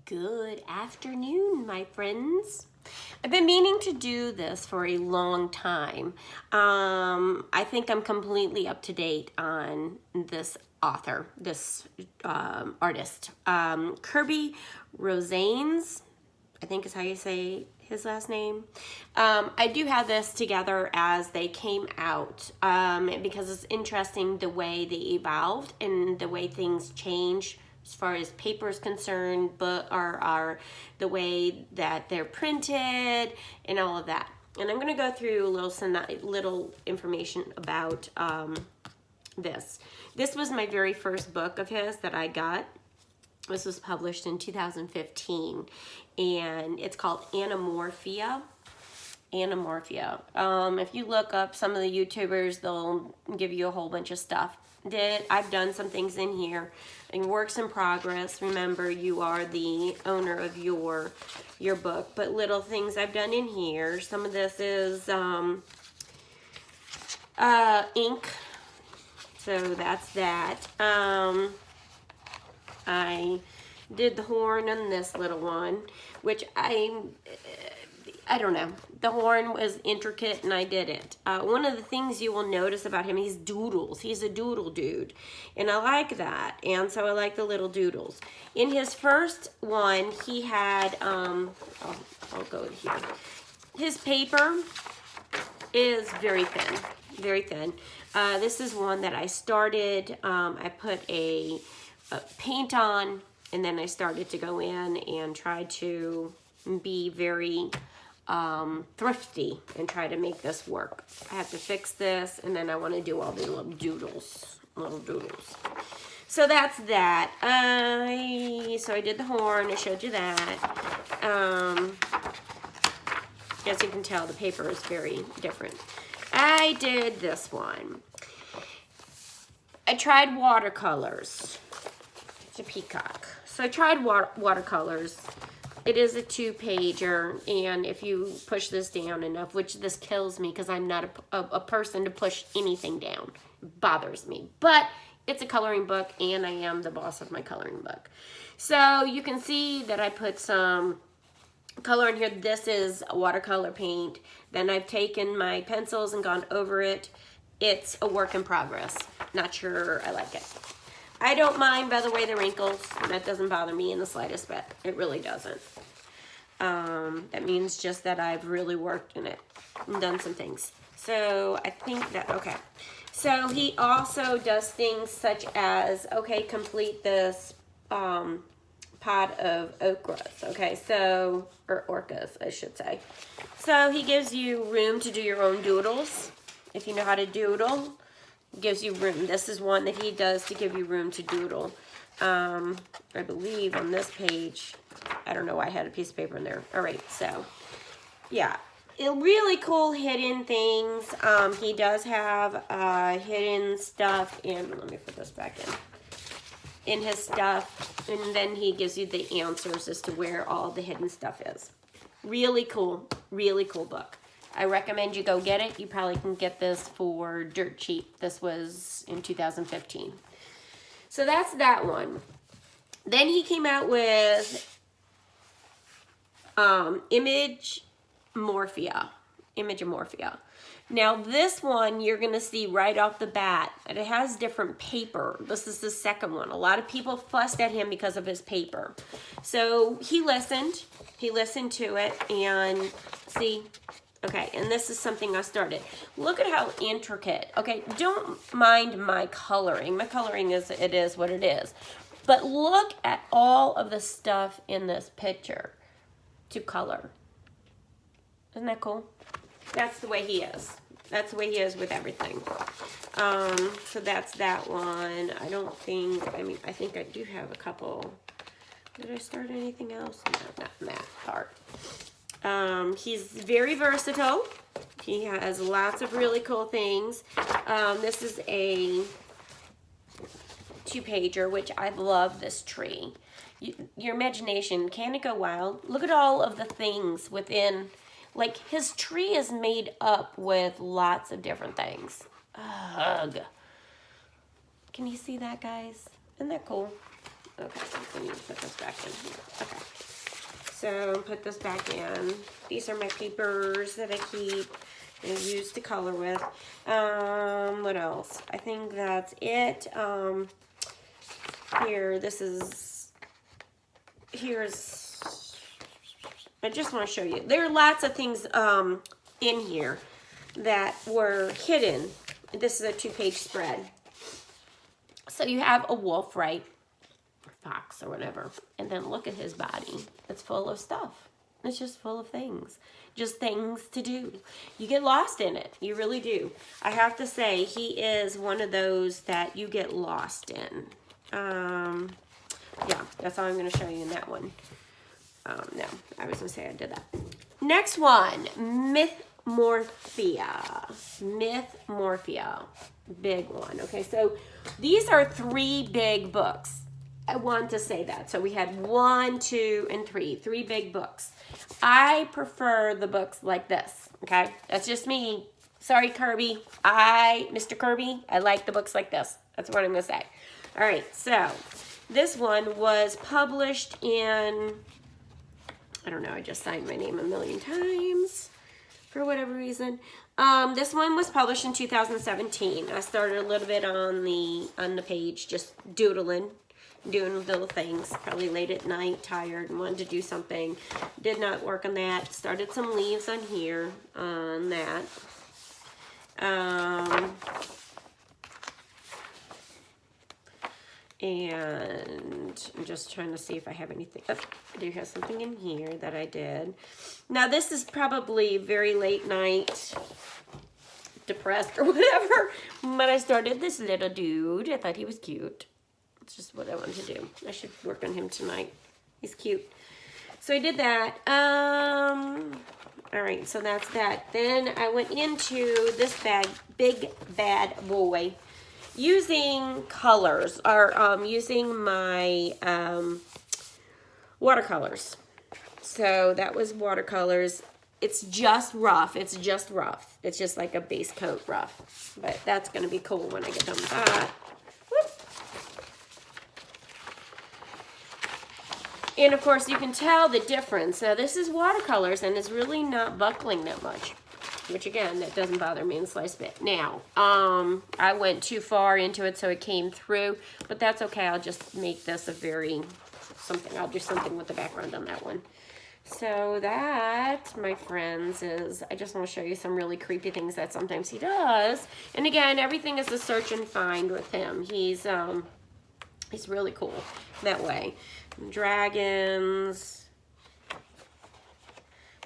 Good afternoon, my friends. I've been meaning to do this for a long time. I think I'm completely up to date on this author, this artist. Kirby Rosanes, I think is how you say his last name. I do have this together as they came out because it's interesting the way they evolved and the way things change as far as paper is concerned, but are the way that they're printed and all of that. And I'm going to go through a little information about this. This was my very first book of his that I got. This was published in 2015, and it's called Anamorphia. Anamorphia. If you look up some of the YouTubers, they'll give you a whole bunch of stuff. I've done some things in here, and works in progress. Remember, you are the owner of your book, but little things I've done in here. Some of this is ink, so that's that. I did the horn on this little one, which I don't know. The horn was intricate and I did it. One of the things you will notice about him, he's doodles. He's a doodle dude. And I like that. And so I like the little doodles. In his first one, he had, I'll go here. His paper is very thin. Very thin. This is one that I started. I put a paint on, and then I started to go in and try to be very thrifty and try to make this work. I have to fix this, and then I want to do all the little doodles. So that's that. So I did the horn. I showed you that. As you can tell, the paper is very different. I did this one. I tried watercolors. It's a peacock. So I tried watercolors. It is a 2-pager, and if you push this down enough, which this kills me because I'm not a person to push anything down. It bothers me. But it's a coloring book, and I am the boss of my coloring book. So you can see that I put some color in here. This is watercolor paint. Then I've taken my pencils and gone over it. It's a work in progress. Not sure I like it. I don't mind, by the way, the wrinkles. That doesn't bother me in the slightest bit. It really doesn't. That means just that I've really worked in it and done some things. So I think that, okay. So he also does things such as, okay, complete this pot of okras, okay, so, or orcas, I should say. So he gives you room to do your own doodles. If you know how to doodle, gives you room. This is one that he does to give you room to doodle. I believe on this page, I don't know why I had a piece of paper in there. All right, so yeah, really cool hidden things. He does have hidden stuff, and let me put this back in his stuff, and then he gives you the answers as to where all the hidden stuff is. Really cool book. I recommend you go get it. You probably can get this for dirt cheap. This was in 2015. So that's that one. Then he came out with Imagomorphia. Now this one you're going to see right off the bat that it has different paper. This is the second one. A lot of people fussed at him because of his paper. So he listened to it, and see, okay, and this is something I started. Look at how intricate. Okay, don't mind my coloring. My coloring is what it is. But look at all of the stuff in this picture to color. Isn't that cool? That's the way he is. That's the way he is with everything. So that's that one. I think I do have a couple. Did I start anything else? No, not in that part. He's very versatile. He has lots of really cool things. This is a 2-pager, which I love this tree. Your imagination, can it go wild? Look at all of the things within, like his tree is made up with lots of different things. Ugh. Can you see that, guys? Isn't that cool? Okay, I need to put this back in here. Okay. So put this back in. These are my papers that I keep and use to color with. What else? I think that's it. I just want to show you. There are lots of things in here that were hidden. This is a 2-page spread. So you have a wolf, right? Fox or whatever. And then look at his body. It's full of stuff. It's just full of things. Just things to do. You get lost in it. You really do. I have to say, he is one of those that you get lost in. Yeah, that's all I'm going to show you in that one. No, I was going to say I did that. Next one, Mythmorphia. Mythmorphia. Big one. Okay, so these are 3 big books. I want to say that. So we had 1, 2, and 3. 3 big books. I prefer the books like this. Okay, that's just me. Sorry, Kirby. Mr. Kirby, I like the books like this. That's what I'm going to say. All right, so this one was published in, I don't know, I just signed my name a million times for whatever reason. This one was published in 2017. I started a little bit on the page, just doodling, doing little things, probably late at night, tired, and wanted to do something. Did not work on that. Started some leaves on here, on that. And I'm just trying to see if I have anything. Oh, I do have something in here that I did. Now this is probably very late night, depressed or whatever, but I started this little dude. I thought he was cute. It's just what I wanted to do. I should work on him tonight. He's cute. So I did that. All right, so that's that. Then I went into this big bad boy, using colors, or using my watercolors. So that was watercolors. It's just rough. It's just rough. It's just like a base coat rough. But that's going to be cool when I get done with that. Whoop. And of course, you can tell the difference. Now, this is watercolors, and it's really not buckling that much. Which again, that doesn't bother me in the slightest bit. Now, I went too far into it, so it came through, but that's okay. I'll just make this I'll do something with the background on that one. So that, my friends, is, I just want to show you some really creepy things that sometimes he does. And again, everything is a search and find with him. He's really cool that way. Dragons.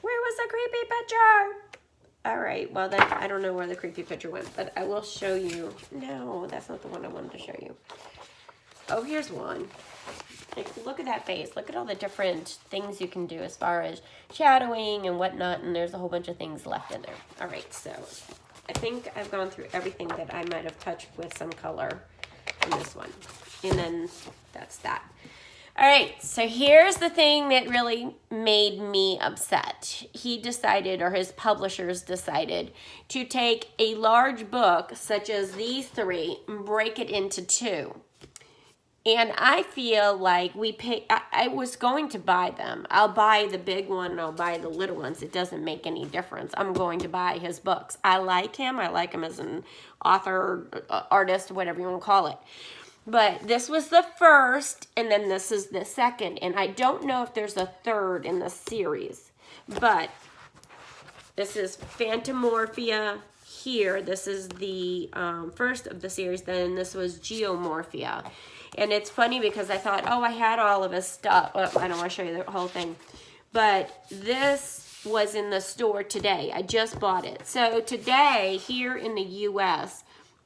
Where was the creepy picture? All right, well then, I don't know where the creepy picture went, but I will show you. No, that's not the one I wanted to show you. Oh, here's one. Like, look at that face. Look at all the different things you can do as far as shadowing and whatnot, and there's a whole bunch of things left in there. All right, so I think I've gone through everything that I might have touched with some color in this one. And then that's that. All right, so here's the thing that really made me upset. He decided, or his publishers decided, to take a large book such as these 3 and break it into 2. And I feel like I was going to buy them. I'll buy the big one and I'll buy the little ones. It doesn't make any difference. I'm going to buy his books. I like him. I like him as an author, artist, whatever you want to call it. But this was the first, and then this is the second. And I don't know if there's a third in the series. But this is Phantomorphia here. This is the first of the series. Then this was Geomorphia. And it's funny because I thought, oh, I had all of his stuff. Well, I don't want to show you the whole thing. But this was in the store today. I just bought it. So today, here in the U.S.,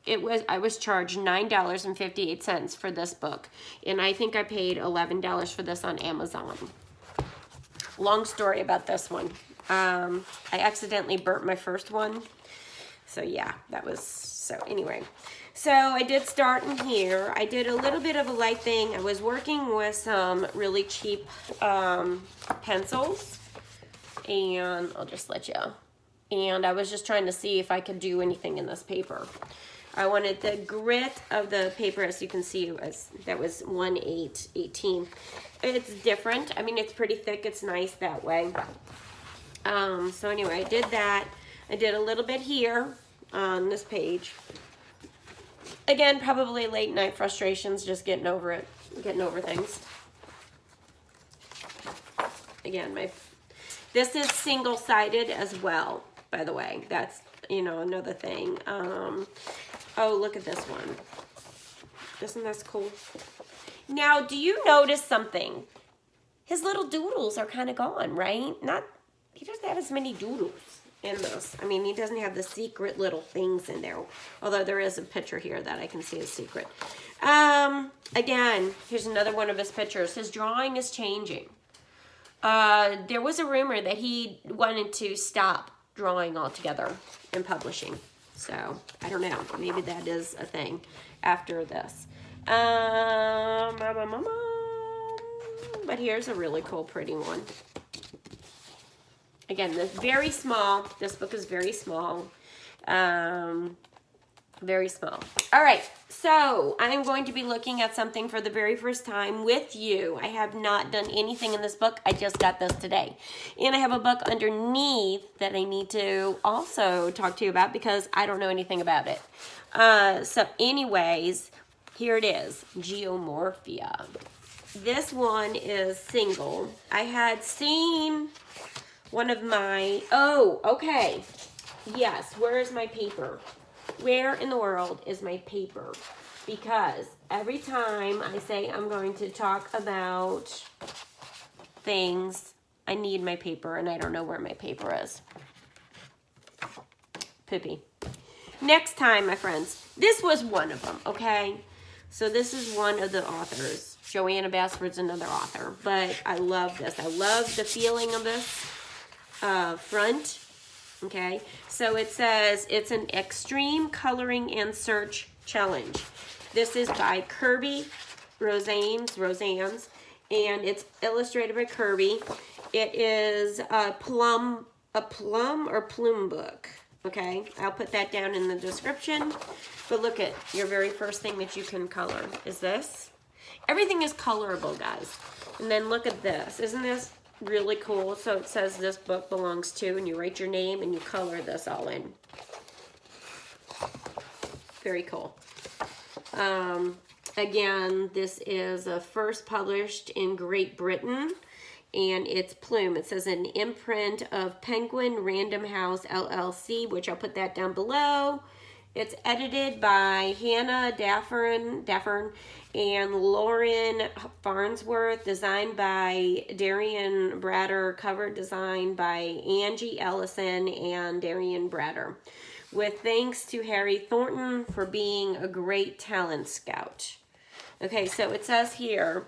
I was charged $9.58 for this book. And I think I paid $11 for this on Amazon. Long story about this one. I accidentally burnt my first one. So yeah, anyway. So I did start in here. I did a little bit of a light thing. I was working with some really cheap pencils. And I'll just let you. And I was just trying to see if I could do anything in this paper. I wanted the grit of the paper, as you can see, that was 1/8/18. It's different. I mean, it's pretty thick. It's nice that way. So anyway, I did that. I did a little bit here on this page. Again, probably late night frustrations, just getting over it, getting over things. Again, this is single-sided as well, by the way. That's, you know, another thing. Oh, look at this one. Isn't this cool? Now, do you notice something? His little doodles are kind of gone, right? He doesn't have as many doodles in this. I mean, he doesn't have the secret little things in there. Although there is a picture here that I can see is secret. Again, here's another one of his pictures. His drawing is changing. There was a rumor that he wanted to stop drawing altogether and publishing. So, I don't know. Maybe that is a thing after this. But here's a really cool, pretty one. Again, very small. This book is very small. Very small. All right, so I'm going to be looking at something for the very first time with you. I have not done anything in this book. I just got this today. And I have a book underneath that I need to also talk to you about because I don't know anything about it. So anyways, here it is, Geomorphia. This one is single. I had seen one of my, oh, okay. Yes, where is my paper? Where in the world is my paper? Because every time I say I'm going to talk about things, I need my paper, and I don't know where my paper is. Poopy. Next time, my friends, this was one of them, okay? So this is one of the authors. Joanna Basford's another author, but I love this. I love the feeling of this front. Okay, so it says it's an extreme coloring and search challenge. This is by Kirby Rosanes, and it's illustrated by Kirby. It is a plum or plume book. Okay, I'll put that down in the description. But look at your very first thing that you can color is this. Everything is colorable, guys. And then look at this. Isn't this really cool? So it says this book belongs to, and you write your name and you color this all in. Very cool. Again, this is first published in Great Britain, and it's Plume. It says an imprint of Penguin Random House LLC, which I'll put that down below. It's edited by Hannah Daffern and Lauren Farnsworth, designed by Darian Bratter, cover design by Angie Ellison and Darian Bratter. With thanks to Harry Thornton for being a great talent scout. Okay, so it says here,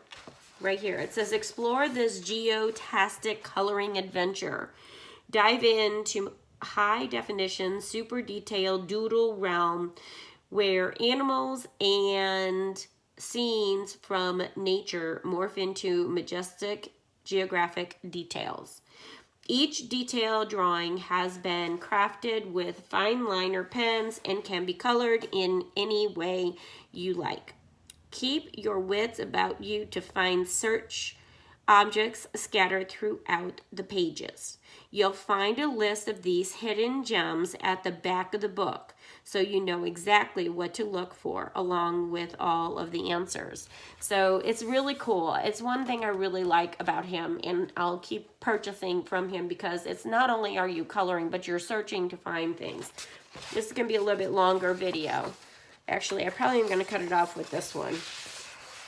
right here, it says explore this geotastic coloring adventure. Dive into high definition, super detailed doodle realm where animals and scenes from nature morph into majestic geographic details. Each detailed drawing has been crafted with fine liner pens and can be colored in any way you like. Keep your wits about you to find search objects scattered throughout the pages. You'll find a list of these hidden gems at the back of the book, so you know exactly what to look for, along with all of the answers. So it's really cool. It's one thing I really like about him, and I'll keep purchasing from him because it's not only are you coloring, but you're searching to find things. This is going to be a little bit longer video. Actually, I probably am going to cut it off with this one.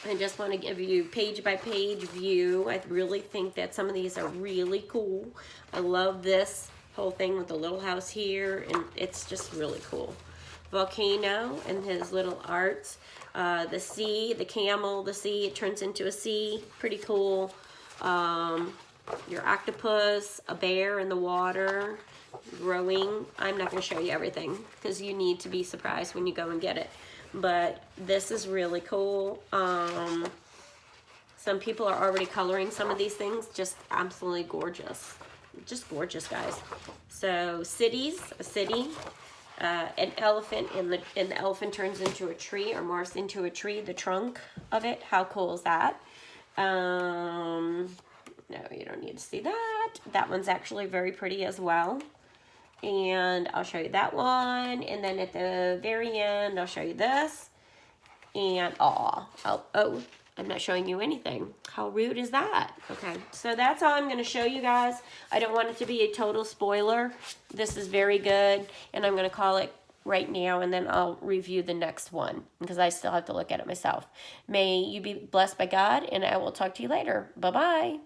I just want to give you page by page view. I really think that some of these are really cool. I love this whole thing with the little house here, and it's just really cool. Volcano and his little arts. The sea, the camel, the sea, it turns into a sea. Pretty cool. Your octopus, a bear in the water, growing. I'm not going to show you everything because you need to be surprised when you go and get it. But this is really cool. Some people are already coloring some of these things. Just absolutely gorgeous. Just gorgeous, guys. So cities, a city. an elephant, and the elephant turns into a tree or morphs into a tree, the trunk of it. How cool is that? No, you don't need to see that. That one's actually very pretty as well. And I'll show you that one. And then at the very end, I'll show you this. And, oh, I'm not showing you anything. How rude is that? Okay, so that's all I'm going to show you guys. I don't want it to be a total spoiler. This is very good, and I'm going to call it right now, and then I'll review the next one because I still have to look at it myself. May you be blessed by God, and I will talk to you later. Bye-bye.